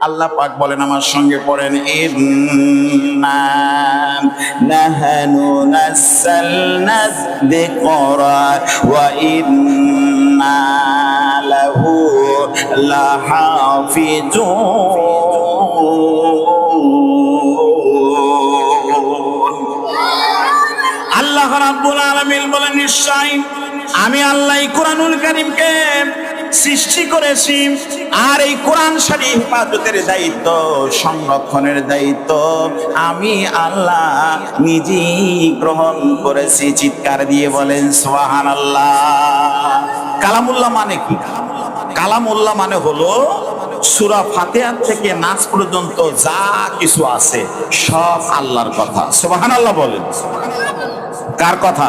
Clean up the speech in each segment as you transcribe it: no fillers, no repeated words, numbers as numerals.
আল্লাহ পাক বলেন, আমার সঙ্গে পড়েন, ইন্না নাহনু নাযালনা যিকরা ওয়া ইন্না লাহু লাহাফিজুন। আল্লাহ রাব্বুল আলামিন বলেন, নিশ্চয় আমি আল্লাহ কোরআনুল কারীমকে সৃষ্টি করেছি, আর এই কোরআন শরীফ হেফাজতের দায়িত্ব, সংরক্ষণের দায়িত্ব আমি আল্লাহ নিজেই গ্রহণ করেছি। চিৎকার দিয়ে বলেন সুবহানাল্লাহ। কালামুল্লাহ মানে কি? কালামুল্লাহ মানে হলো সূরা ফাতিহা থেকে নাস পর্যন্ত যা কিছু আছে সব আল্লাহর কথা। সুবহানাল্লাহ বলেন। কার কথা?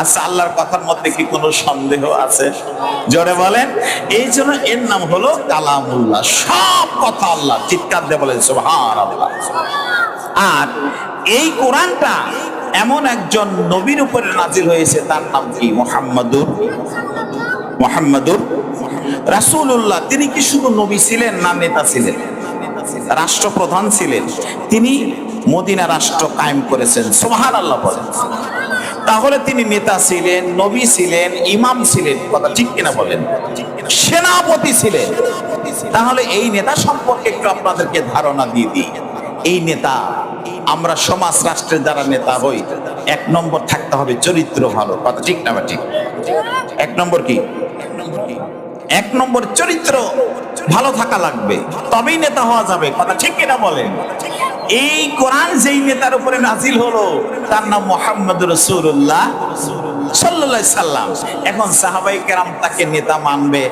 আচ্ছা, আল্লাহর কথার মধ্যে কি কোনো সন্দেহ আছে? জোরে বলেন। এই জন্য এর নাম হলো কালামুল্লাহ, সব কথা আল্লাহ। চিৎকার দিয়ে বলেন সুবহানাল্লাহ। আর এই কোরআনটা এমন একজন নবীর উপরে নাজিল হয়েছে, তার নাম কি? মুহাম্মাদুর রাসূলুল্লাহ। তিনি কি শুধু নবী ছিলেন না নেতা ছিলেন? রাষ্ট্রপ্রধান ছিলেন। তিনি মদিনা রাষ্ট্র কায়েম করেছেন। সুবহানাল্লাহ বলেন। তাহলে তিনি নেতা ছিলেন, নবী ছিলেন, ইমাম ছিলেন, কথা ঠিক কিনা বলেন? সেনাপতি ছিলেন। তাহলে এই নেতা সম্পর্কে একটু আপনাদেরকে ধারণা দিয়ে দিই। এই নেতা, আমরা সমাজ রাষ্ট্রের যারা নেতা হই, 1 নম্বর থাকতে হবে চরিত্র ভালো, কথা ঠিক না? ঠিক। 1 নম্বর কি? 1 নম্বর চরিত্র ভালো থাকা লাগবে, তবেই নেতা হওয়া যাবে, কথা ঠিক কিনা বলেন? এই কোরআন যেই নেতার উপরে নাজিল হলো তার নাম মুহাম্মদুর রাসূলুল্লাহ সাল্লাল্লাহু আলাইহি সাল্লাম। এখন সাহাবায়ে কেরাম তাকে নেতা মানবে,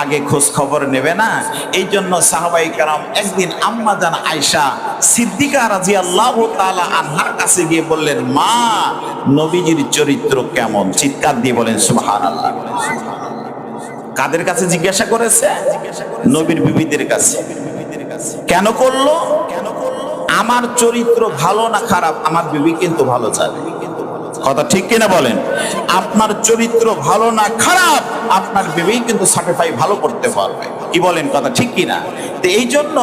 আগে খোঁজ খবর নেবে না। এই জন্য সাহাবায়ে কেরাম একদিন আম্মা জান আয়েশা সিদ্দিকা রাদিয়াল্লাহু তাআলা আনহার কাছে গিয়ে বললেন, মা, নবীজির চরিত্র কেমন? চিৎকার দিয়ে বলেন সুবহানাল্লাহ। কাদের কাছে জিজ্ঞাসা করেছে? নবীর বিবিদের কাছে। কেন করলো? আমার চরিত্র ভালো না খারাপ, আমার বিবি কিন্তু ভালো চাবে, কথা ঠিক কিনা বলেন? আপনার চরিত্র ভালো না খারাপ, আপনার বিবি কিন্তু সার্টিফাই ভালো করতে পারবে, কি বলেন? কথা ঠিক কিনা? তো এই জন্য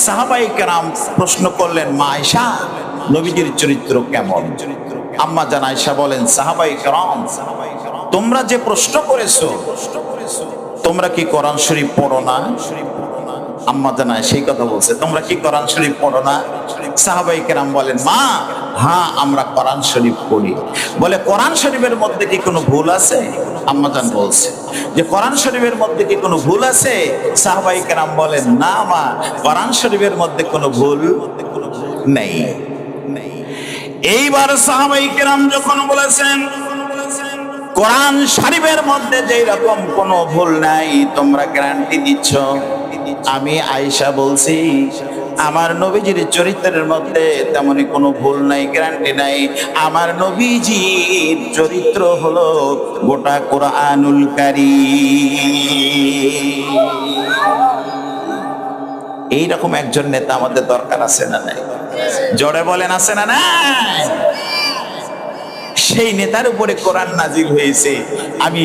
সাহাবায়ে কেরাম প্রশ্ন করলেন, মা আয়েশা, নবীজির চরিত্র কেমন? আম্মা জান আয়েশা বলেন, সাহাবায়ে কেরাম, তোমরা যে প্রশ্ন করেছো, তোমরা কি কোরআন শরীফ পড়ো না? আম্মা জান আয়েশা সেই কথা বলছে, তোমরা কি কোরআন শরীফ পড়ো না? সাহাবায়ে কেরাম বলেন, মা, হ্যাঁ, আমরা কোরআন শরীফ পড়ি। বলে, কোরআন শরীফের মধ্যে কি কোনো ভুল আছে? আম্মা জান বলছে যে কোরআন শরীফের মধ্যে কি কোনো ভুল আছে? সাহাবায়ে কেরাম বলেন, না মা, কোরআন শরীফের মধ্যে কোনো ভুল নেই। এইবার সাহাবায়ে কেরাম যখন বলেছেন কোরআন শরীফের মধ্যে যেই রকম কোনো ভুল নাই, তোমরা গ্যারান্টি দিচ্ছ, আমি আয়েশা বলছি আমার নবীজির চরিত্রের মধ্যে তেমনই কোনো ভুল নাই, গ্যারান্টি নাই। আমার নবীজির চরিত্র হলো গোটা কোরআনুল কারীম। এইরকম একজন নেতা আমাদের দরকার আছে না নাই? জোরে বলেন, আছে না নাই? সেই নেতার উপরে কোরআন নাজিল হয়েছে। আমি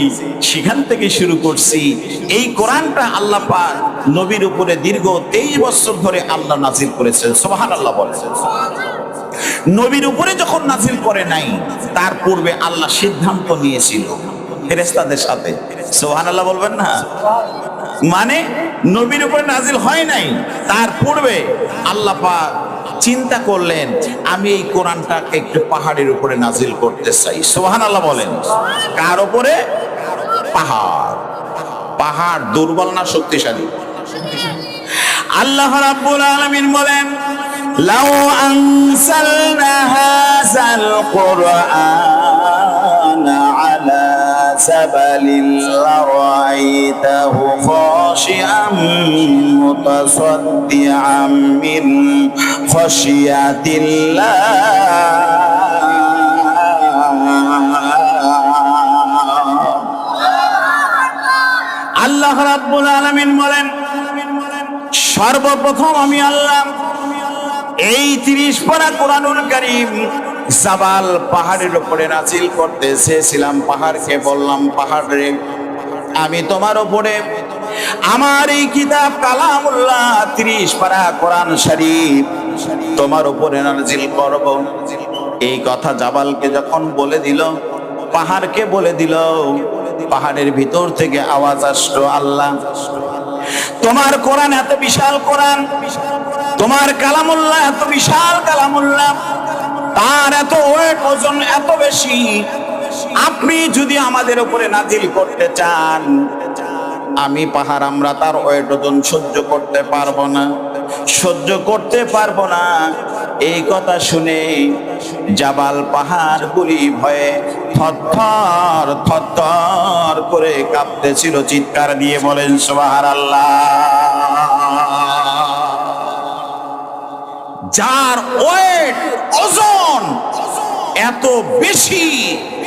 সেখান থেকে শুরু করছি। এই কোরআনটা আল্লাহ পাক নবীর উপরে দীর্ঘ 23 বছর ধরে আল্লাহ নাজিল করেছেন। সুবহানাল্লাহ বলেন। নবীর উপরে যখন নাজিল করে নাই, তার পূর্বে আল্লাহ সিদ্ধান্ত নিয়েছিল ফেরেশতাদের সাথে। সুবহানাল্লাহ বলবেন না? মানে নবীর উপরে নাজিল হয় নাই, তার পূর্বে আল্লাহ পাক চিন্তা করলেন, আমি এই কোরআনটাকে একটু পাহাড়ের উপরে নাজিল করতে চাই। সুবহানাল্লাহ বলেন। কার উপরে? পাহাড়। পাহাড় দুর্বল না শক্তিশালী? আল্লাহ রাব্বুল আলামিন বলেন, লাউ আনসালনা হাযাল কুরআনা আলা জাবালিন লারাআইতাহু খাশিআম মুতাসাদ্দিআম মিন খাশিয়াতিল্লাহ। আল্লাহ রাব্বুল আলামিন বলেন, সর্বপ্রথম আমি আল্লাহ এই 30 পারা কোরআনুল কারীম জাবাল পাহাড়ের উপরে নাজিল করতে চেয়েছিলাম। পাহাড়কে বললাম, পাহাড় রে, আমি তোমার উপরে আমার এই কিতাব কালামুল্লাহ 30 পারা কোরআন শরীফ তোমার উপরে নাযিল করব। এই কথা জাবালকে যখন বলে দিল, পাহাড়কে বলে দিল, পাহাড়ের ভিতর থেকে আওয়াজ আসলো, আল্লাহ তোমার কোরআন এত বিশাল কোরআন, তোমার কালামুল্লাহ এত বিশাল কালামুল্লাহ, তার এত ওয়েট ওজন এত বেশি, আপনি যদি আমাদের উপরে নাজিল করতে চান, আমি পাহাড় আমরা তার ওয়েট ওজন সহ্য করতে পারবো না, সহ্য করতে পারবো না। এই কথা শুনে জাবাল পাহাড়গুলি ভয়ে থরথর থরথর করে কাঁপতেছিল। চিৎকার দিয়ে বলেন সুবহানাল্লাহ। যার ওয়েট ওজন এত বেশি,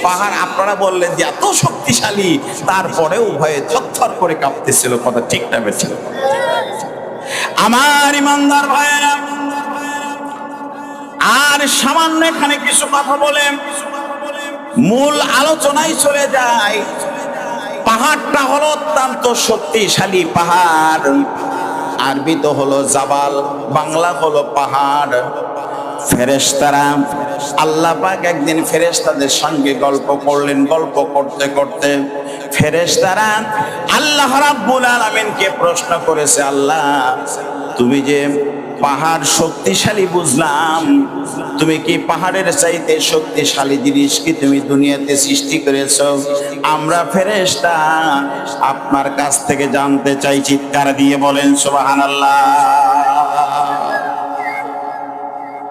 পাহাড় আপনারা বললেন যে এত শক্তিশালী, তারপরেও ভয়ে থরথর করে কাঁপতেছিল। কথা ঠিক না বেঠিক? আমার ইমানদার ভাইয়েরা, আর সামান্য এখানে কিছু কথা বলে মূল আলোচনায় চলে যায়। পাহাড়টা হলো অত্যন্ত শক্তিশালী পাহাড়, আরবি তো হলো জাবাল, বাংলা হলো পাহাড়। ফেরেশতারা, আল্লাহ পাক একদিন ফেরেশতাদের সঙ্গে গল্প করলেন। গল্প করতে করতে ফেরেশতারা আল্লাহ রাব্বুল আলামিনকে প্রশ্ন করেছে, আল্লাহ তুমি যে পাহাড় শক্তিশালী বুঝলাম, তুমি কি পাহাড়ের চাইতে শক্তিশালী জিনিস কি তুমি দুনিয়াতে সৃষ্টি করেছো? আমরা ফেরেশতা আপনার কাছ থেকে জানতে চাই। চিৎকার দিয়ে বলেন সুবহানাল্লাহ।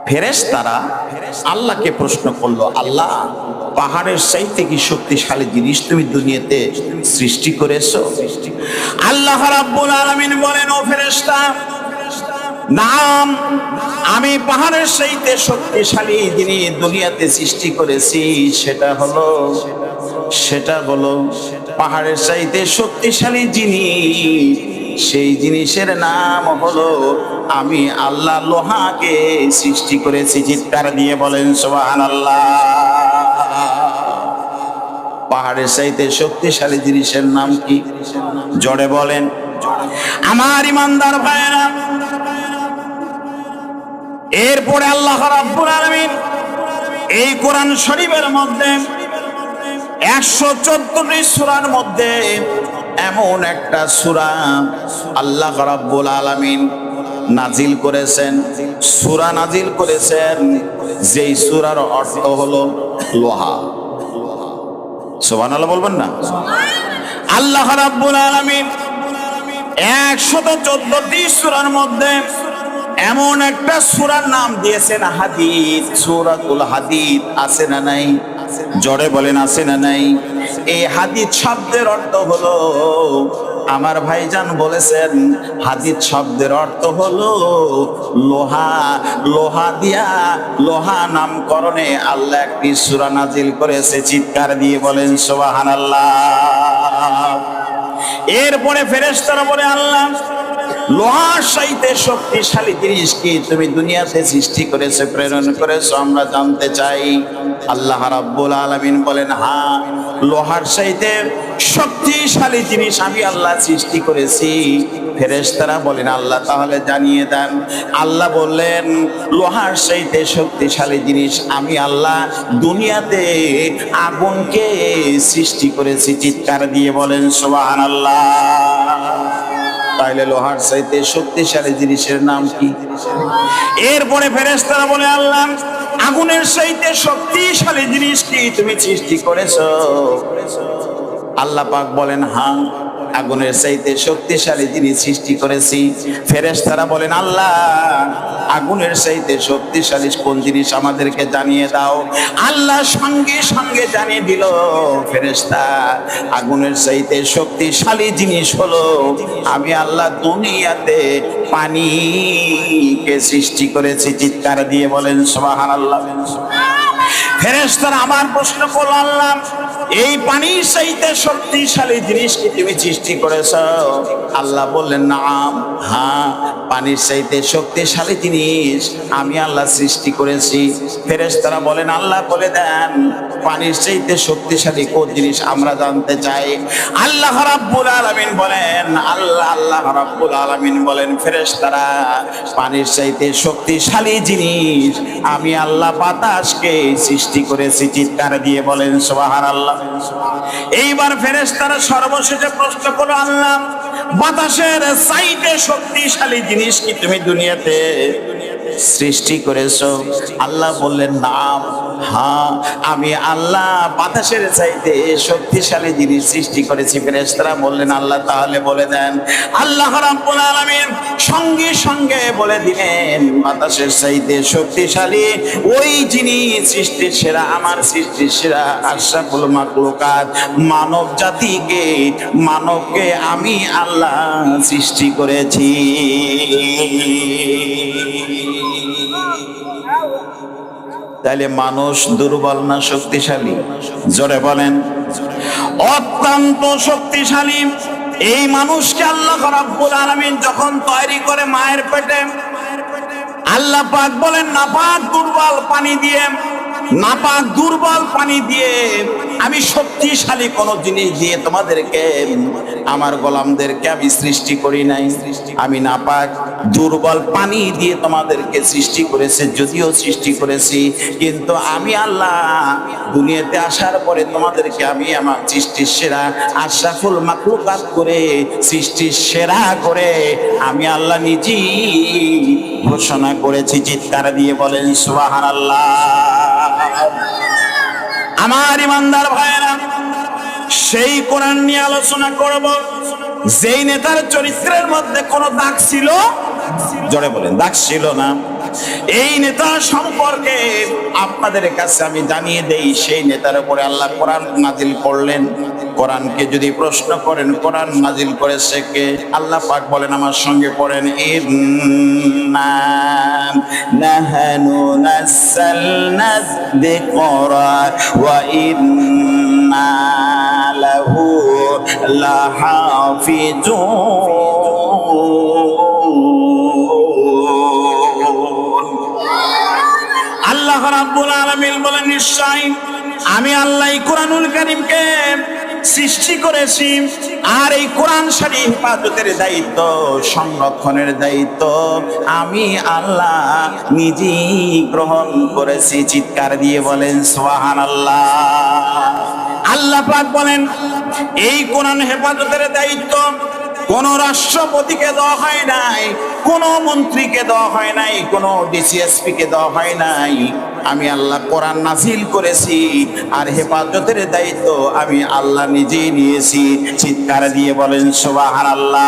ফেরেশতারা আল্লাহকে প্রশ্ন করলো, আল্লাহ পাহাড়ের চাইতে কি শক্তিশালী জিনিস তুমি দুনিয়াতে সৃষ্টি করেছো? আল্লাহ রাব্বুল আলামিন বলেন, ও ফেরেশতা, নাম, আমি পাহাড়ের চাইতে শক্তিশালী যিনি দুনিয়াতে সৃষ্টি করেছি, সেটা হলো পাহাড়ের চাইতে শক্তিশালী জিনিস, সেই জিনিসের নাম হলো আমি আল্লাহ লোহাকে সৃষ্টি করেছি। চিৎকার দিয়ে বলেন সুবহানাল্লাহ। পাহাড়ের চাইতে শক্তিশালী জিনিসের নাম কি? জোরে বলেন। আমার ইমানদার ভাইয়েরা, এরপরে আল্লাহ রাব্বুল আলামিন এই কোরআন শরীফের মধ্যে 114টি সূরার মধ্যে এমন একটা সূরা আল্লাহ রাব্বুল আলামিন নাজিল করেছেন, সূরা নাজিল করেছেন, যেই সূরার অর্থ হলো লোহা। সুবহানাল্লাহ বলবেন না? আল্লাহ রাব্বুল আলামিন 114টি সূরার মধ্যে এমন একটা সূরার নাম দিয়েছেন হাদীদ, সূরাতুল হাদীদ। আছে না নাই? জোরে বলেন, আছে না নাই? এই হাদীদ শব্দের অর্থ হলো, আমার ভাইজান বলেছেন, হাদীদ শব্দের অর্থ হলো লোহা। লোহা দিয়া, লোহা নামকরণে আল্লাহ একটি সূরা নাজিল করেছে। চিৎকার দিয়ে বলেন সুবহানাল্লাহ। এরপরে ফেরেশতারা বলে, আল্লাহ লোহার চাইতে শক্তিশালী জিনিস কি তুমি দুনিয়াতে সৃষ্টি করেছো, প্রেরণ করেছো, আমরা জানতে চাই। আল্লাহ রাব্বুল আলামিন বলেন, হ্যাঁ, লোহার চাইতে শক্তিশালী জিনিস আমি আল্লাহ সৃষ্টি করেছি। ফেরেশতারা বলেন, আল্লাহ তাহলে জানিয়ে দেন। আল্লাহ বললেন, লোহার চাইতে শক্তিশালী জিনিস আমি আল্লাহ দুনিয়াতে আগুনকে সৃষ্টি করেছি। চিৎকার দিয়ে বলেন সুবহানাল্লাহ। তাইলে লোহার চাইতে শক্তিশালী জিনিসের নাম কি? এরপরে ফেরেশতারা বলে, আল্লাহ আগুনের চাইতে শক্তিশালী জিনিস কি তুমি সৃষ্টি করেছো? আল্লাহ পাক বলেন, হ্যাঁ, আগুনের চাইতে শক্তিশালী জিনিস সৃষ্টি করেছি। ফেরেশতারা বলেন, আল্লাহ আগুনের চাইতে শক্তিশালী কোন জিনিস আমাদেরকে জানিয়ে দাও। আল্লাহ সঙ্গে সঙ্গে জানিয়ে দিল, ফেরেশতা আগুনের চাইতে শক্তিশালী জিনিস হলো আমি আল্লাহ দুনিয়াতে পানিকে সৃষ্টি করেছি। চিৎকার দিয়ে বলেন সুবহানাল্লাহ। ফেরেশতারা আমার প্রশ্ন করল, আল্লাহ এই পানির চাইতে শক্তিশালী জিনিস কি তুমি সৃষ্টি করেছো? আল্লাহ বললেন, নাম, হ্যাঁ, পানির চাইতে শক্তিশালী জিনিস আমি আল্লাহ সৃষ্টি করেছি। ফেরেশতারা বলেন, আল্লাহ বলে দেন পানির চাইতে শক্তিশালী কোন জিনিস আমরা জানতে চাই। আল্লাহ রাব্বুল আলামিন বলেন, আল্লাহ রাব্বুল আলামিন বলেন, ফেরেশতারা পানির চাইতে শক্তিশালী জিনিস আমি আল্লাহ বাতাসকে সৃষ্টি করেছি। চিৎকার দিয়ে বলেন সুবহানাল্লাহ। এইবার ফেরেশতারা সর্বশেষে প্রশ্ন করলো, আল্লাহ বাতাসের চাইতে শক্তিশালী জিনিস কি তুমি দুনিয়াতে সৃষ্টি করেছো? আল্লাহ বললেন, নাম, হ্যাঁ আমি আল্লাহ বাতাসের চাইতে শক্তিশালী জিনিস সৃষ্টি করেছি। ফেরেশতারা বললেন, আল্লাহ তাহলে বলে দেন। আল্লাহ রাব্বুল আলামিন সঙ্গে সঙ্গে বলে দিলেন, বাতাসের চাইতে শক্তিশালী ওই জিনিস সৃষ্টির সেরা, আমার সৃষ্টির সেরা আশরাফুল মাখলুকাত মানব জাতিকে, মানবকে আমি আল্লাহ সৃষ্টি করেছি। তাহলে মানুষ দুর্বল না শক্তিশালী? জোরে বলেন। অত্যন্ত শক্তিশালী। এই মানুষকে আল্লাহ রাব্বুল আলামিন যখন তৈরি করে মায়ের পেটে, আল্লাহ পাক বলেন, নাপাক দুর্বল পানি দিয়ে, নাপাক দুর্বল পানি দিয়ে আমি শক্তিশালী কোন জিনিস দিয়ে তোমাদেরকে, আমার গোলামদেরকে আমি সৃষ্টি করি নাই। আমি নাপাক দুর্বল পানি দিয়ে তোমাদেরকে সৃষ্টি করেছি, যদিও সৃষ্টি করেছি, কিন্তু আমি আল্লাহ দুনিয়াতে আসার পরে তোমাদেরকে আমি আমার সৃষ্টির সেরা আশরাফুল মাখলুকাত করে, সৃষ্টির সেরা করে আমি আল্লাহ নিজেই ঘোষণা করেছি। চিৎকার দিয়ে বলেন সুবহানাল্লাহ। আমার ইমানদার ভাইরা, সেই কোরআন নিয়ে আলোচনা করব যেই নেতার চরিত্রের মধ্যে কোনো দাগ ছিল, জোরে বলেন, দাগ ছিল না। এই নেতা সম্পর্কে আপনাদের কাছে আমি জানিয়ে দেই, সেই নেতার উপরে আল্লাহ কোরআন নাজিল করলেন। কোরআনকে যদি প্রশ্ন করেন কোরআন নাজিল করেছে কে? আল্লাহ পাক বলেন, আমার সঙ্গে পড়েন, ইন্না নাহনু নাযালনা যিকরা ওয়া ইন্না লাহু লাহাফিজুন। আল্লাহ রাব্বুল আলামিন বলেন, নিশ্চয় আমি আল্লাহ কোরআনুল কারীমকে সৃষ্টি করেছি, আর এই কোরআন শরীফ হেফাজতের দায়িত্ব, সংরক্ষণের দায়িত্ব আমি আল্লাহ নিজেই গ্রহণ করেছি। চিৎকার দিয়ে বলেন সুবহানাল্লাহ। আল্লাহ পাক বলেন, এই কোরআন হেফাজতের দায়িত্ব কোন রাষ্ট্রপতিকে দেওয়া হয় নাই, কোন মন্ত্রীকে দেওয়া হয় নাই, কোন ডিসিএসপি কে দেওয়া হয় নাই। আমি আল্লাহ কোরআন নাজিল করেছি, আর হেফাজতের দায়িত্ব আমি আল্লাহ নিজেই নিয়েছি। চিৎকার দিয়ে বলেন সুবহানাল্লাহ।